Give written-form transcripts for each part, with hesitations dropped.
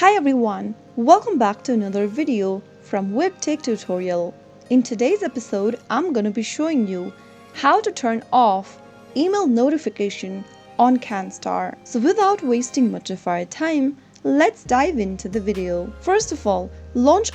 Hi everyone, welcome back to another video from Webtech Tutorial. In today's episode, I'm going to be showing you how to turn off email notification on Canstar. So without wasting much of our time, let's dive into the video. First of all,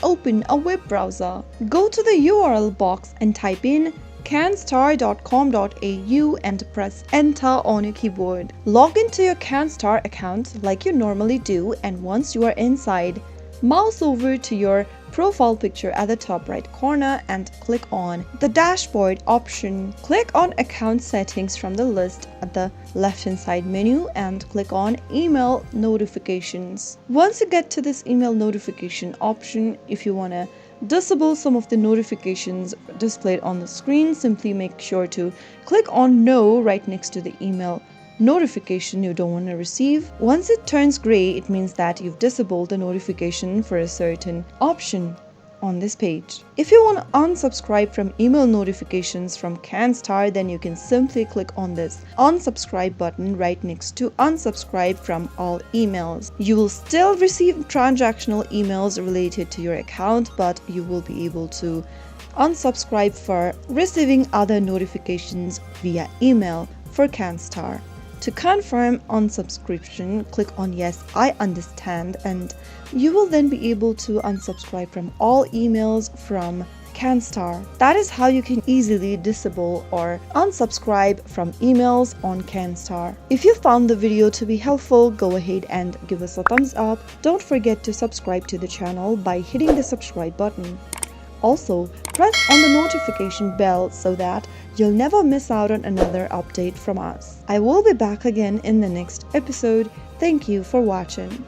open a web browser. Go to the URL box and type in canstar.com.au and press enter on your keyboard. Log into your Canstar account like you normally do, and once you are inside, mouse over to your profile picture at the top right corner and click on the dashboard option. Click on account settings from the list at the left hand side menu and click on email notifications. Once you get to this email notification option, if you want to disable some of the notifications displayed on the screen, simply make sure to click on no right next to the email notification you don't want to receive. Once it turns gray, it means that you've disabled the notification for a certain option on this page. If you want to unsubscribe from email notifications from Canstar, then you can simply click on this unsubscribe button right next to unsubscribe from all emails. You will still receive transactional emails related to your account, but you will be able to unsubscribe for receiving other notifications via email for Canstar. To confirm unsubscription, click on yes, I understand, and you will then be able to unsubscribe from all emails from Canstar. That is how you can easily disable or unsubscribe from emails on Canstar. If you found the video to be helpful, go ahead and give us a thumbs up. Don't forget to subscribe to the channel by hitting the subscribe button. Also, press on the notification bell so that you'll never miss out on another update from us. I will be back again in the next episode. Thank you for watching.